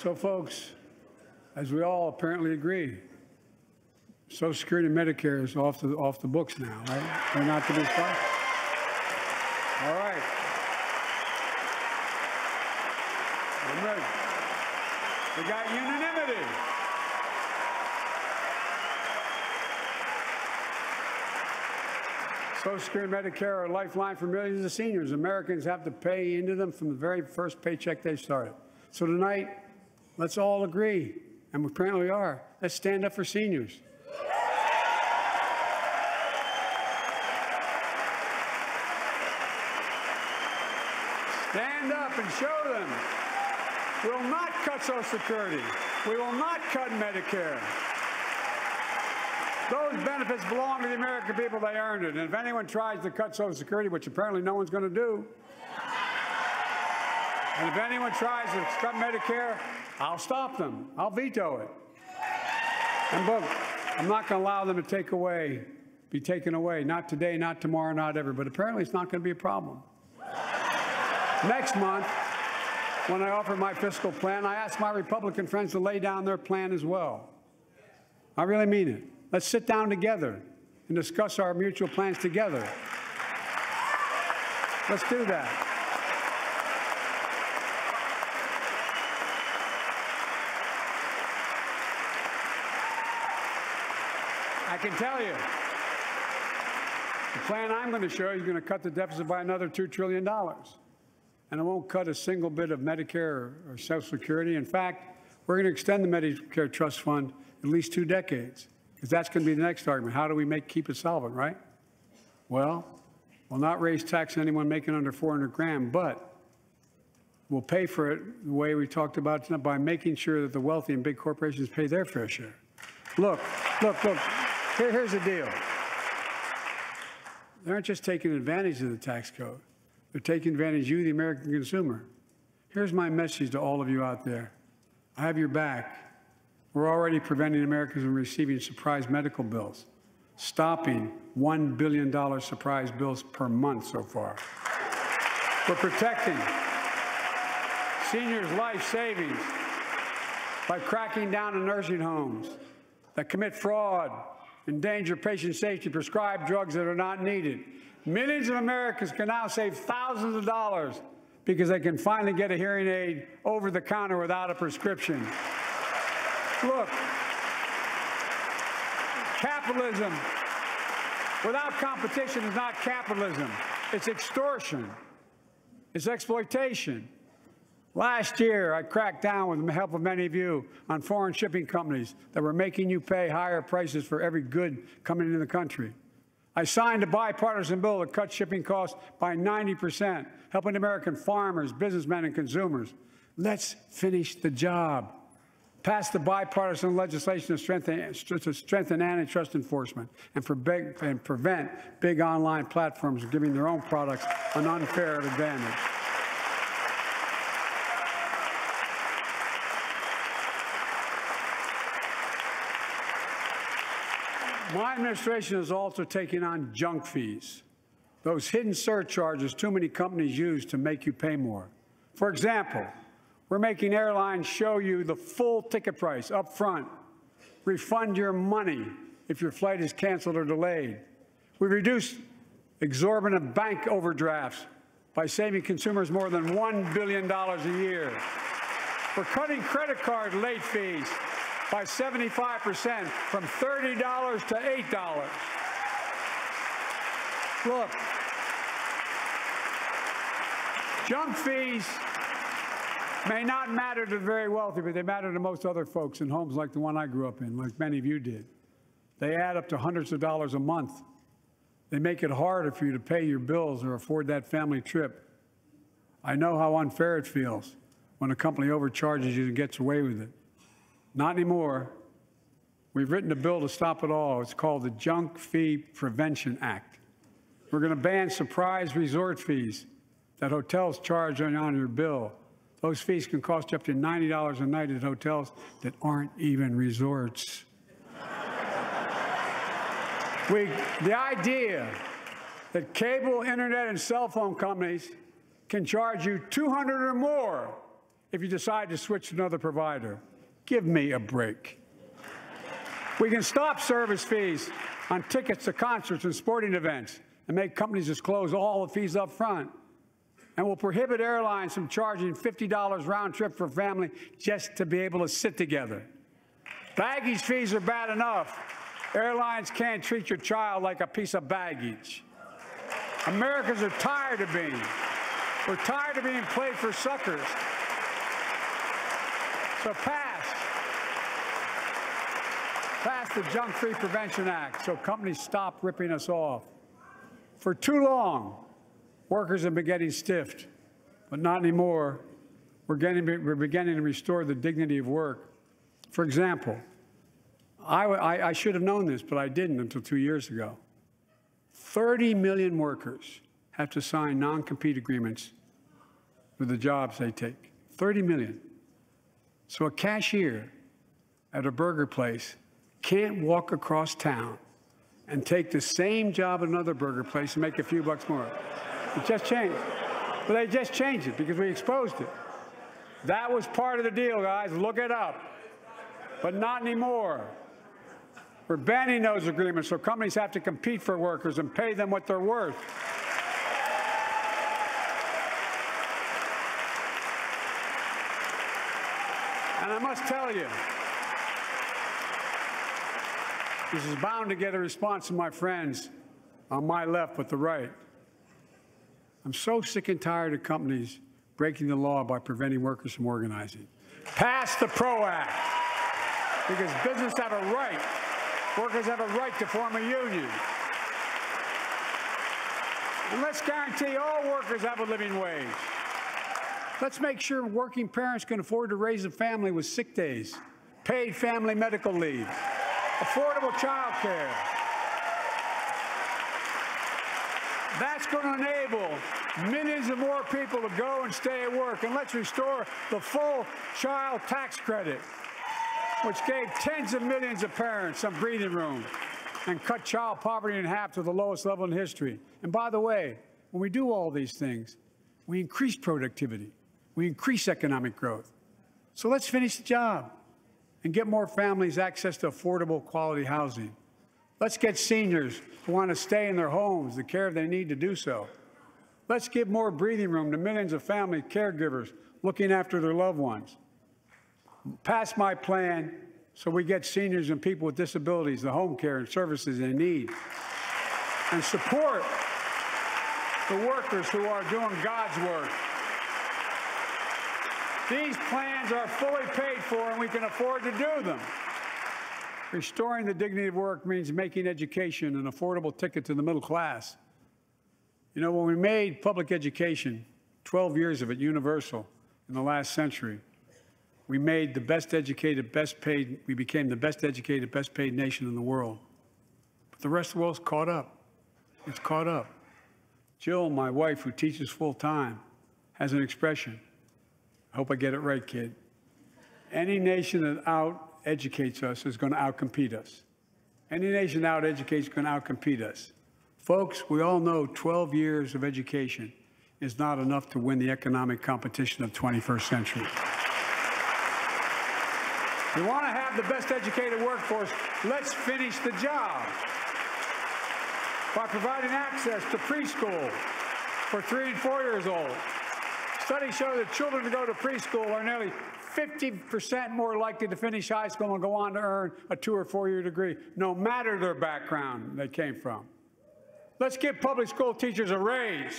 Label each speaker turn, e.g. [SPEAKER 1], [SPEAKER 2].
[SPEAKER 1] So, folks, as we all apparently agree, Social Security and Medicare is off the books now, right? They're not to be stopped. All right. I'm ready. We got unanimity. Social Security and Medicare are a lifeline for millions of seniors. Americans have to pay into them from the very first paycheck they started. So tonight, let's all agree, and we apparently are, let's stand up for seniors. Stand up and show them. We will not cut Social Security. We will not cut Medicare. Those benefits belong to the American people. They earned it. And if anyone tries to cut Social Security, which apparently no one's going to do, and if anyone tries to cut Medicare, I'll stop them. I'll veto it. And look, I'm not going to allow them to be taken away. Not today, not tomorrow, not ever. But apparently it's not going to be a problem. Next month, when I offer my fiscal plan, I ask my Republican friends to lay down their plan as well. I really mean it. Let's sit down together and discuss our mutual plans together. Let's do that. I can tell you, the plan I'm going to show you is going to cut the deficit by another $2 trillion. And it won't cut a single bit of Medicare or Social Security. In fact, we're going to extend the Medicare Trust Fund at least 2 decades, because that's going to be the next argument. How do we keep it solvent, right? Well, we'll not raise tax on anyone making under 400 grand, but we'll pay for it the way we talked about tonight, by making sure that the wealthy and big corporations pay their fair share. Look. Here's the deal. They aren't just taking advantage of the tax code. They're taking advantage of you, the American consumer. Here's my message to all of you out there. I have your back. We're already preventing Americans from receiving surprise medical bills, stopping $1 billion surprise bills per month so far. We're protecting seniors' life savings by cracking down on nursing homes that commit fraud, endanger patient safety, prescribe drugs that are not needed. Millions of Americans can now save thousands of dollars because they can finally get a hearing aid over the counter without a prescription. Look, capitalism without competition is not capitalism. It's extortion. It's exploitation. Last year, I cracked down with the help of many of you on foreign shipping companies that were making you pay higher prices for every good coming into the country. I signed a bipartisan bill to cut shipping costs by 90%, helping American farmers, businessmen, and consumers. Let's finish the job. Pass the bipartisan legislation to strengthen antitrust enforcement and prevent big online platforms from giving their own products an unfair advantage. My administration is also taking on junk fees, those hidden surcharges too many companies use to make you pay more. For example, we're making airlines show you the full ticket price up front, refund your money if your flight is canceled or delayed. We reduced exorbitant bank overdrafts by saving consumers more than $1 billion a year. We're cutting credit card late fees by 75%, from $30 to $8. Look, junk fees may not matter to the very wealthy, but they matter to most other folks in homes like the one I grew up in, like many of you did. They add up to hundreds of dollars a month. They make it harder for you to pay your bills or afford that family trip. I know how unfair it feels when a company overcharges you and gets away with it. Not anymore. We've written a bill to stop it all. It's called the Junk Fee Prevention Act. We're going to ban surprise resort fees that hotels charge on your bill. Those fees can cost you up to $90 a night at hotels that aren't even resorts. The idea that cable, internet, and cell phone companies can charge you $200 or more if you decide to switch to another provider. Give me a break. We can stop service fees on tickets to concerts and sporting events and make companies disclose all the fees up front. And we'll prohibit airlines from charging $50 round trip for a family just to be able to sit together. Baggage fees are bad enough. Airlines can't treat your child like a piece of baggage. Americans are tired of being. We're tired of being played for suckers. So pass the Junk-Free Prevention Act so companies stop ripping us off. For too long, workers have been getting stiffed, but not anymore. We're beginning to restore the dignity of work. For example, I should have known this, but I didn't until 2 years ago. 30 million workers have to sign non-compete agreements with the jobs they take. 30 million. So a cashier at a burger place can't walk across town and take the same job at another burger place and make a few bucks more. It just changed. But they just changed it because we exposed it. That was part of the deal, guys. Look it up. But not anymore. We're banning those agreements so companies have to compete for workers and pay them what they're worth. And I must tell you, this is bound to get a response from my friends on my left but the right. I'm so sick and tired of companies breaking the law by preventing workers from organizing. Pass the PRO Act, because business have a right. Workers have a right to form a union. And let's guarantee all workers have a living wage. Let's make sure working parents can afford to raise a family with sick days, paid family medical leave, affordable child care. That's going to enable millions of more people to go and stay at work. And let's restore the full child tax credit, which gave tens of millions of parents some breathing room and cut child poverty in half to the lowest level in history. And by the way, when we do all these things, we increase productivity. We increase economic growth. So let's finish the job and get more families access to affordable, quality housing. Let's get seniors who want to stay in their homes the care they need to do so. Let's give more breathing room to millions of family caregivers looking after their loved ones. Pass my plan so we get seniors and people with disabilities the home care and services they need. And support the workers who are doing God's work. These plans are fully paid for, and we can afford to do them. Restoring the dignity of work means making education an affordable ticket to the middle class. You know, when we made public education, 12 years of it universal in the last century, we made the best educated, best paid, we became the best educated, best paid nation in the world. But the rest of the world's caught up. It's caught up. Jill, my wife, who teaches full time, has an expression. I hope I get it right, kid. Any nation that out-educates us is going to out-compete us. Any nation that out-educates is going to out-compete us. Folks, we all know 12 years of education is not enough to win the economic competition of the 21st century. We want to have the best educated workforce. Let's finish the job by providing access to preschool for 3 and 4 years old. Studies show that children who go to preschool are nearly 50% more likely to finish high school and go on to earn a 2- or 4-year degree, no matter their background they came from. Let's give public school teachers a raise.